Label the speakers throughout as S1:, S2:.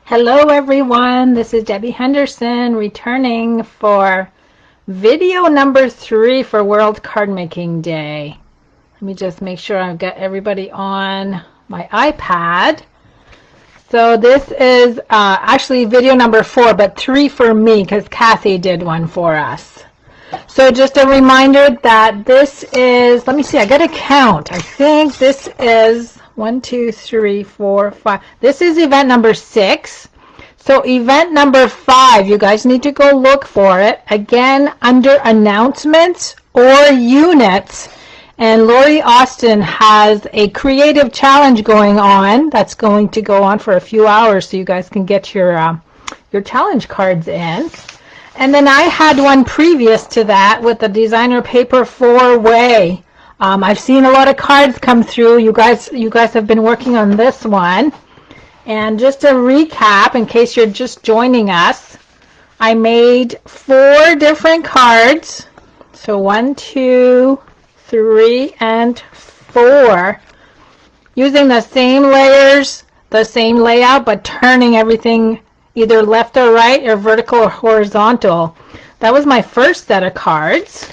S1: Hello everyone, this is Debbie Henderson returning for video number 3 for World Card Making Day. Let me just make sure I've got everybody on my iPad. So this is actually video number 4, but 3 for me because Kathy did one for us. So just a reminder that this is, let me see, I got to count. I think this is 1, 2, 3, 4, 5. This is event number 6. So event number 5, you guys need to go look for it. Again, under announcements or units. And Lori Austin has a creative challenge going on that's going to go on for a few hours so you guys can get your challenge cards in. And then I had one previous to that with the designer paper 4-way. I've seen a lot of cards come through. You guys have been working on this one. And just to recap, in case you're just joining us, I made 4 different cards. So 1, 2, 3, and 4. Using the same layers, the same layout, but turning everything either left or right or vertical or horizontal. That was my first set of cards.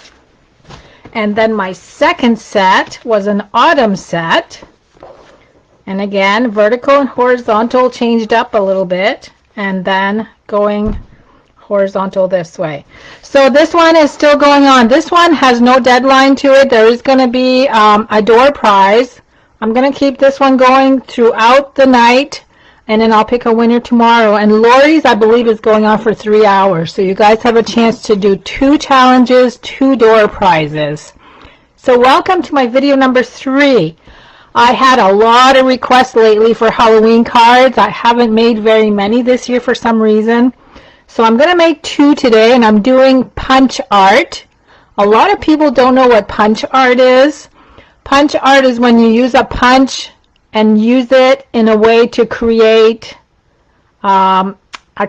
S1: And then my second set was an autumn set. And again, vertical and horizontal changed up a little bit. And then going horizontal this way. So this one is still going on. This one has no deadline to it. There is going to be a door prize. I'm going to keep this one going throughout the night. And then I'll pick a winner tomorrow. And Lori's, I believe, is going on for 3 hours. So you guys have a chance to do 2 challenges, 2 door prizes. So welcome to my video number 3. I had a lot of requests lately for Halloween cards. I haven't made very many this year for some reason. So I'm going to make 2 today, and I'm doing punch art. A lot of people don't know what punch art is. Punch art is when you use a punch and use it in a way to create a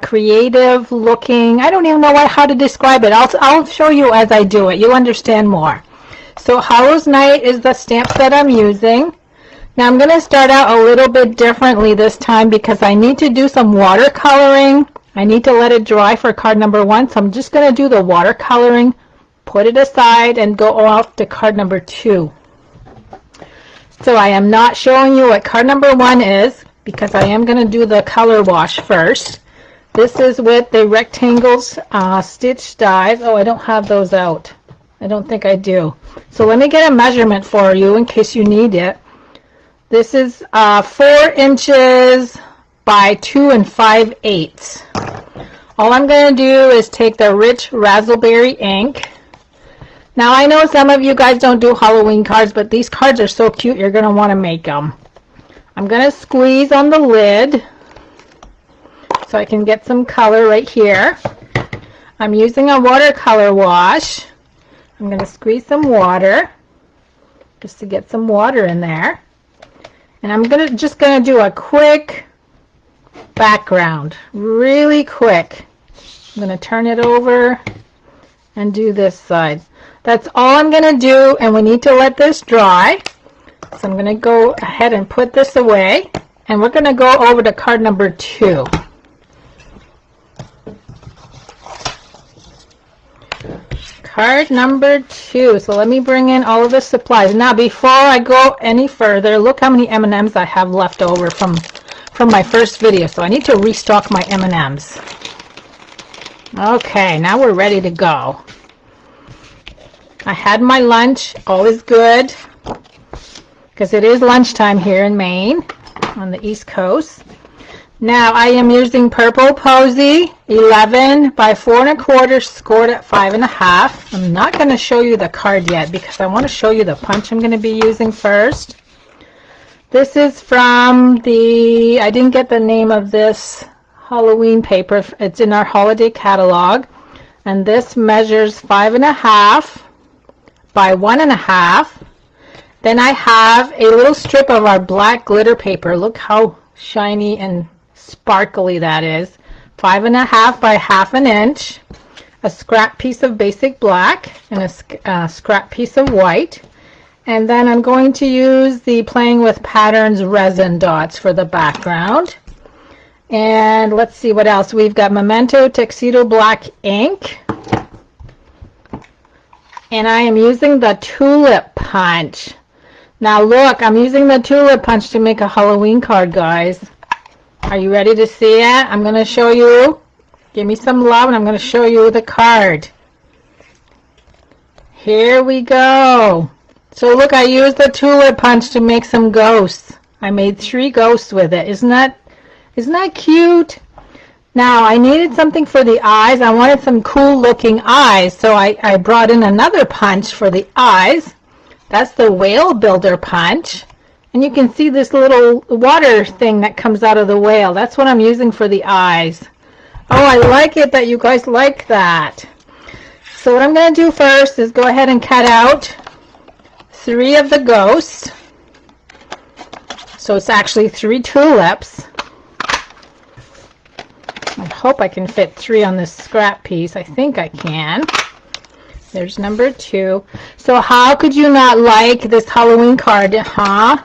S1: creative looking, I don't even know how to describe it. I'll show you as I do it. You'll understand more. So Hallows Night is the stamp that I'm using. Now I'm going to start out a little bit differently this time because I need to do some watercoloring. I need to let it dry for card number 1. So I'm just going to do the watercoloring, put it aside, and go off to card number 2. So I am not showing you what card number 1 is because I am going to do the color wash first. This is with the rectangles stitch dies. Oh, I don't have those out. I don't think I do. So let me get a measurement for you in case you need it. This is 4 inches by 2 5/8. All I'm going to do is take the rich raspberry ink. Now I know some of you guys don't do Halloween cards, but these cards are so cute you're going to want to make them. I'm going to squeeze on the lid so I can get some color right here. I'm using a watercolor wash. I'm going to squeeze some water just to get some water in there. And I'm just going to do a quick background, really quick. I'm going to turn it over and do this side. That's all I'm going to do, and we need to let this dry. So I'm going to go ahead and put this away, and we're going to go over to card number 2. Card number 2. So let me bring in all of the supplies. Now before I go any further, look how many M&Ms I have left over from my first video. So I need to restock my M&Ms. Okay, now we're ready to go. I had my lunch, always good, because it is lunchtime here in Maine on the East Coast. Now I am using Purple Posy 11 by 4 1/4 scored at 5 1/2. I'm not going to show you the card yet because I want to show you the punch I'm going to be using first. This is from the, I didn't get the name of this Halloween paper. It's in our holiday catalog. And this measures 5 1/2 by 1 1/2. Then I have a little strip of our black glitter paper. Look how shiny and sparkly that is. 5 1/2 by 1/2 inch. A scrap piece of basic black and a scrap piece of white. And then I'm going to use the Playing with Patterns resin dots for the background. And let's see what else. We've got Memento Tuxedo Black ink. And I am using the tulip punch. Now look, I'm using the tulip punch to make a Halloween card, guys. Are you ready to see it? I'm going to show you. Give me some love and I'm going to show you the card. Here we go. So look, I used the tulip punch to make some ghosts. I made 3 ghosts with it. Isn't that cute? Now I needed something for the eyes. I wanted some cool looking eyes, so I brought in another punch for the eyes. That's the whale builder punch. And you can see this little water thing that comes out of the whale. That's what I'm using for the eyes. Oh, I like it that you guys like that. So what I'm going to do first is go ahead and cut out 3 of the ghosts. So it's actually 3 tulips. I hope I can fit 3 on this scrap piece. I think I can. There's number 2. So how could you not like this Halloween card, huh?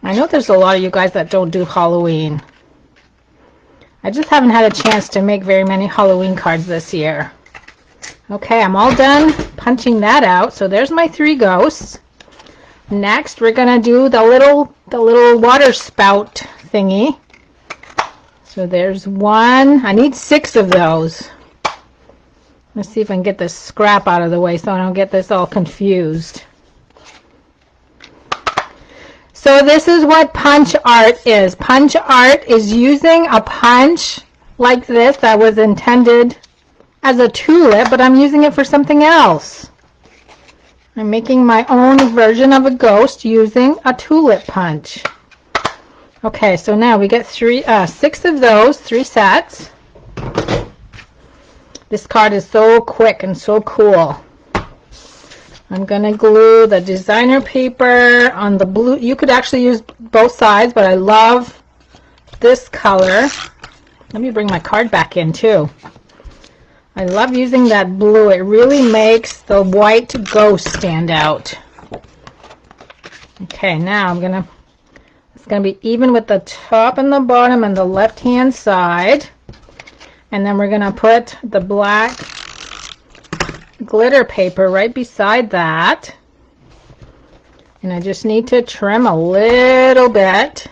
S1: I know there's a lot of you guys that don't do Halloween. I just haven't had a chance to make very many Halloween cards this year. Okay, I'm all done punching that out. So there's my 3 ghosts. Next, we're gonna do the little water spout thingy. So there's 1. I need 6 of those. Let's see if I can get this scrap out of the way so I don't get this all confused. So this is what punch art is. Punch art is using a punch like this that was intended as a tulip, but I'm using it for something else. I'm making my own version of a ghost using a tulip punch. Okay, so now we get 6 of those, 3 sets. This card is so quick and so cool. I'm going to glue the designer paper on the blue. You could actually use both sides, but I love this color. Let me bring my card back in too. I love using that blue. It really makes the white ghost stand out. Okay, now it's going to be even with the top and the bottom and the left hand side. And then we're going to put the black glitter paper right beside that. And I just need to trim a little bit.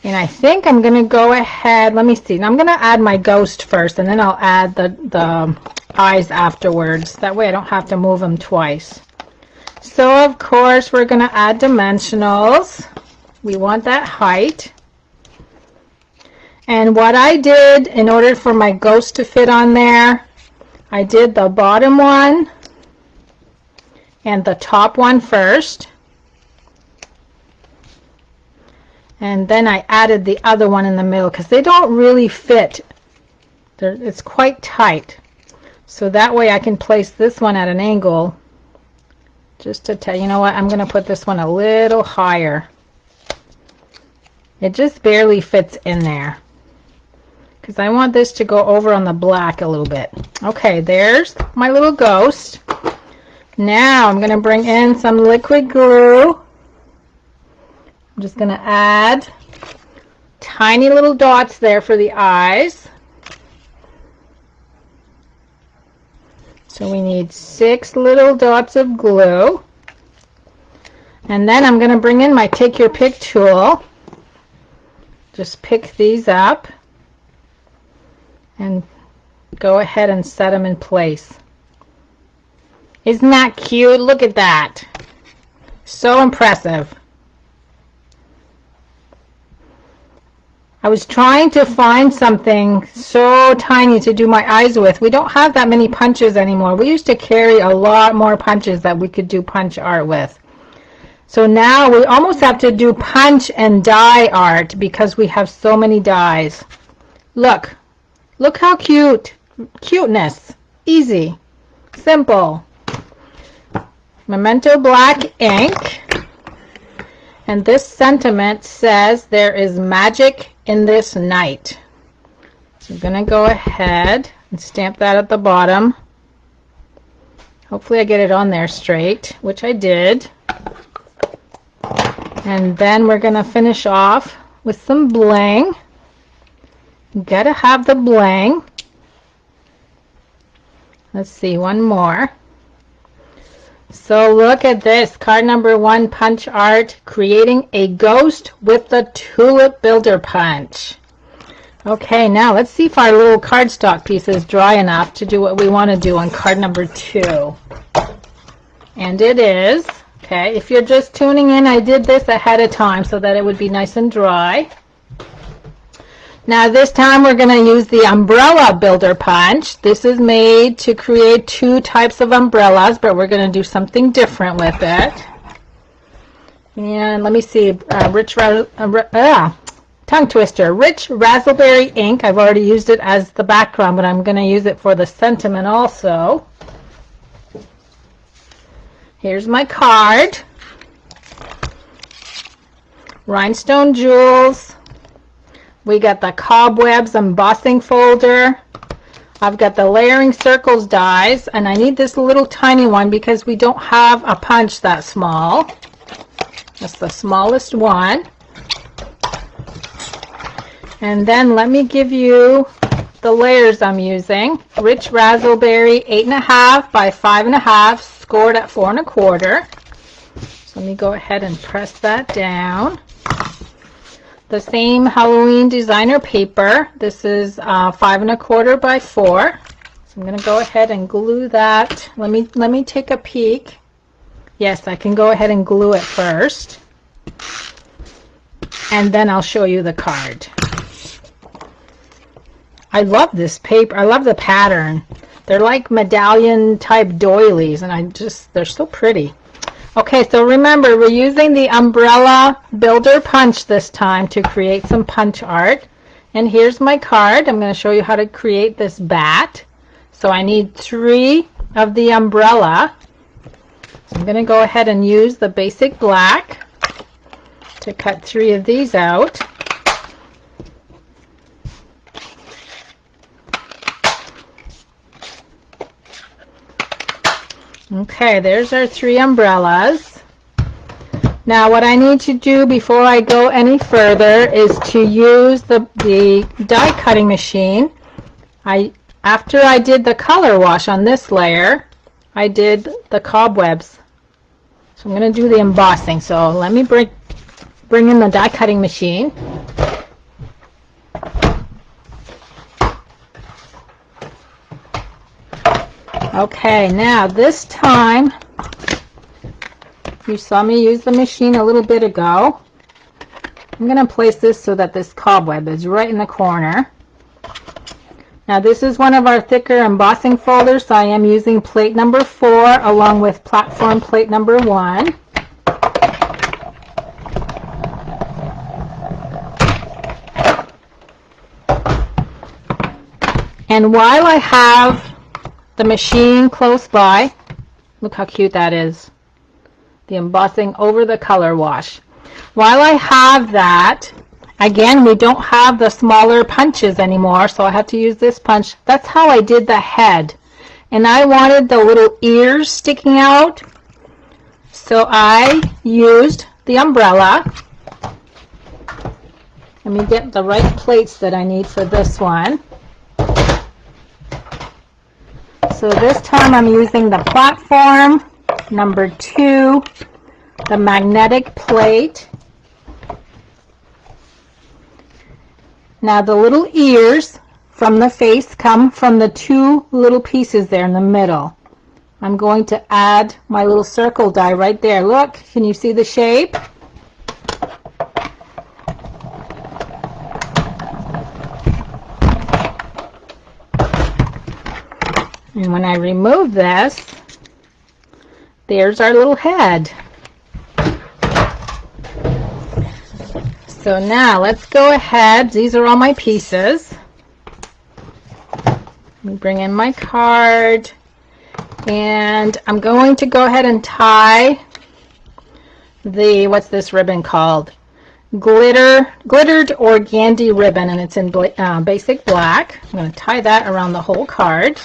S1: And I think I'm going to go ahead, let me see. Now I'm going to add my ghost first and then I'll add the eyes afterwards. That way I don't have to move them twice. So of course we're going to add dimensionals. We want that height. And what I did in order for my ghost to fit on there, I did the bottom one and the top one first. And then I added the other one in the middle because they don't really fit. It's quite tight. So that way I can place this one at an angle. Just to tell you know what, I'm going to put this one a little higher. It just barely fits in there. Because I want this to go over on the black a little bit. Okay, there's my little ghost. Now I'm going to bring in some liquid glue. I'm just going to add tiny little dots there for the eyes. So we need 6 little dots of glue. And then I'm going to bring in my take your pick tool. Just pick these up and go ahead and set them in place. Isn't that cute? Look at that. So impressive. I was trying to find something so tiny to do my eyes with. We don't have that many punches anymore. We used to carry a lot more punches that we could do punch art with. So now we almost have to do punch and die art because we have so many dies. Look. Look how cute. Cuteness. Easy. Simple. Memento black ink. And this sentiment says there is magic in this night. So I'm going to go ahead and stamp that at the bottom. Hopefully I get it on there straight, which I did. And then we're going to finish off with some bling. You gotta have the bling. Let's see, one more. So look at this, card number 1, punch art, creating a ghost with the tulip builder punch. Okay, now let's see if our little cardstock piece is dry enough to do what we want to do on card number 2. And it is. Okay, if you're just tuning in, I did this ahead of time so that it would be nice and dry. Now this time we're going to use the umbrella builder punch. This is made to create 2 types of umbrellas, but we're going to do something different with it. And let me see, tongue twister, rich raspberry ink. I've already used it as the background, but I'm going to use it for the sentiment also. Here's my card. Rhinestone jewels. We got the cobwebs embossing folder. I've got the layering circles dies, and I need this little tiny one because we don't have a punch that small. That's the smallest one. And then let me give you the layers I'm using. Rich raspberry 8.5 by 5.5, scored at 4 1/4. So let me go ahead and press that down. The same Halloween designer paper. This is 5 1/4 by 4. So I'm going to go ahead and glue that. Let me take a peek. Yes, I can go ahead and glue it first. And then I'll show you the card. I love this paper. I love the pattern. They're like medallion type doilies, and they're so pretty. Okay, so remember, we're using the umbrella builder punch this time to create some punch art. And here's my card. I'm going to show you how to create this bat. So I need 3 of the umbrella. So I'm going to go ahead and use the basic black to cut 3 of these out. Okay, there's our 3 umbrellas. Now what I need to do before I go any further is to use the die cutting machine. After I did the color wash on this layer, I did the cobwebs. So I'm going to do the embossing. So let me bring in the die cutting machine. Okay, now this time, you saw me use the machine a little bit ago. I'm going to place this so that this cobweb is right in the corner. Now this is one of our thicker embossing folders, so I am using plate number 4 along with platform plate number 1. And while I have the machine close by, look how cute that is. The embossing over the color wash. While I have that, again, we don't have the smaller punches anymore, so I have to use this punch. That's how I did the head. And I wanted the little ears sticking out, so I used the umbrella. Let me get the right plates that I need for this one. So this time I'm using the platform number 2, the magnetic plate. Now the little ears from the face come from the 2 little pieces there in the middle. I'm going to add my little circle die right there. Look, can you see the shape? And when I remove this, there's our little head. So now let's go ahead. These are all my pieces. Let me bring in my card. And I'm going to go ahead and tie the, what's this ribbon called? Glittered organdy ribbon, and it's in basic black. I'm going to tie that around the whole card.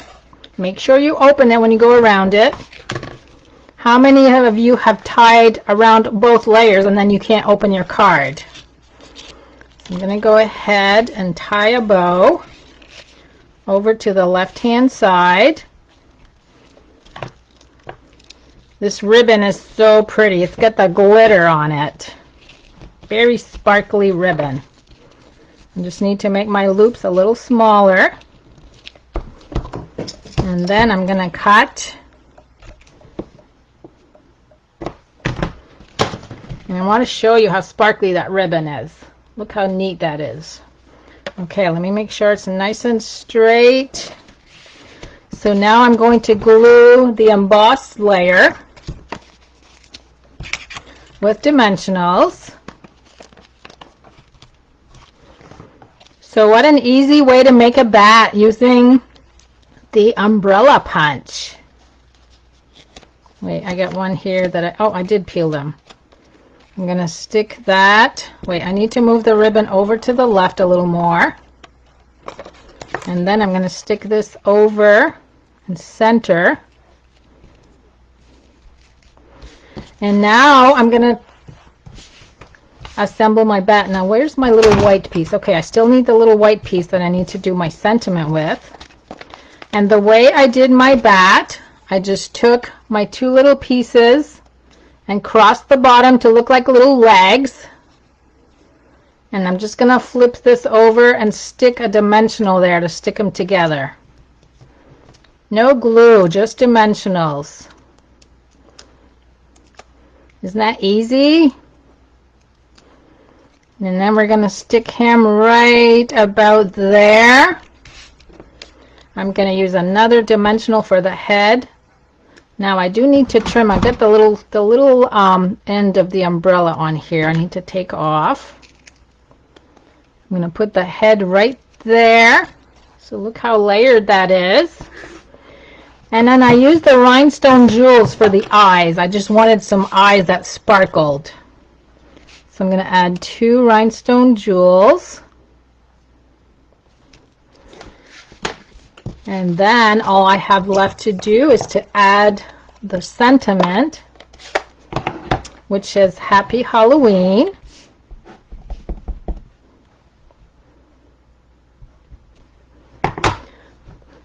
S1: Make sure you open it when you go around it. How many of you have tied around both layers and then you can't open your card? I'm going to go ahead and tie a bow over to the left-hand side. This ribbon is so pretty. It's got the glitter on it. Very sparkly ribbon. I just need to make my loops a little smaller. And then I'm going to cut. And I want to show you how sparkly that ribbon is. Look how neat that is. Okay, let me make sure it's nice and straight. So now I'm going to glue the embossed layer with dimensionals. So what an easy way to make a bat using the umbrella punch. Wait, I got one here that I did peel them. I'm going to stick that. Wait, I need to move the ribbon over to the left a little more. And then I'm going to stick this over and center. And now I'm going to assemble my bat. Now where's my little white piece? Okay, I still need the little white piece that I need to do my sentiment with. And the way I did my bat, I just took my two little pieces and crossed the bottom to look like little legs. And I'm just going to flip this over and stick a dimensional there to stick them together. No glue, just dimensionals. Isn't that easy? And then we're going to stick him right about there. I'm going to use another dimensional for the head. Now I do need to trim. I got the little end of the umbrella on here. I need to take off. I'm going to put the head right there. So look how layered that is. And then I used the rhinestone jewels for the eyes. I just wanted some eyes that sparkled. So I'm going to add 2 rhinestone jewels. And then all I have left to do is to add the sentiment, which says Happy Halloween.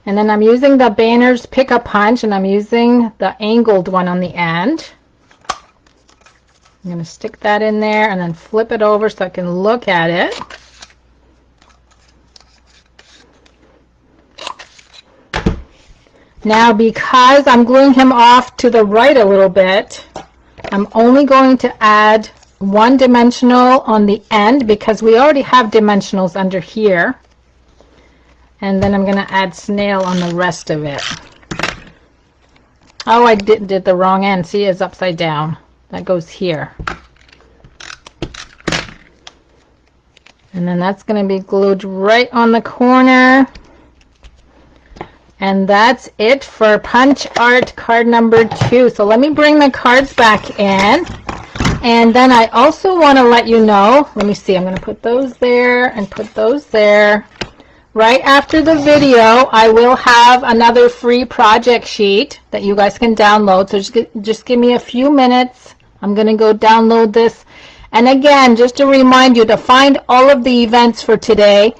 S1: And then I'm using the Banner's Pick-a-Punch, and I'm using the angled one on the end. I'm going to stick that in there and then flip it over so I can look at it. Now, because I'm gluing him off to the right a little bit, I'm only going to add 1 dimensional on the end because we already have dimensionals under here. And then I'm going to add snail on the rest of it. Oh, I did the wrong end. See, it's upside down. That goes here. And then that's going to be glued right on the corner. And that's it for punch art card number 2. So let me bring the cards back in. And then I also want to let you know, let me see, I'm going to put those there and put those there. Right after the video, I will have another free project sheet that you guys can download. So just give me a few minutes. I'm going to go download this. And again, just to remind you to find all of the events for today,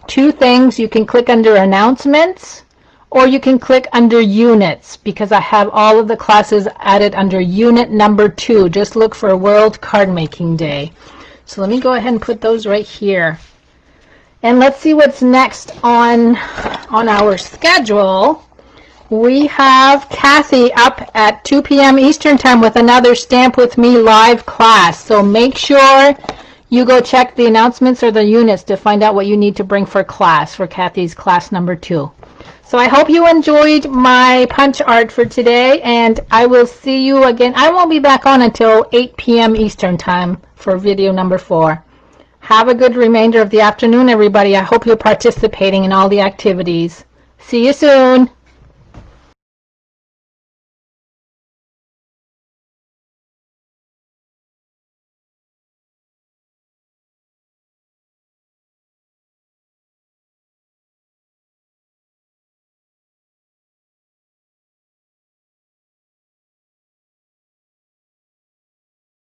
S1: 2 things. You can click under announcements, or you can click under units, because I have all of the classes added under unit number 2. Just look for World Card Making Day. So let me go ahead and put those right here. And let's see what's next on our schedule. We have Kathy up at 2 p.m. Eastern Time with another Stamp With Me live class. So make sure you go check the announcements or the units to find out what you need to bring for class, for Kathy's class number 2. So I hope you enjoyed my punch art for today, and I will see you again. I won't be back on until 8 p.m. Eastern Time for video number 4. Have a good remainder of the afternoon, everybody. I hope you're participating in all the activities. See you soon.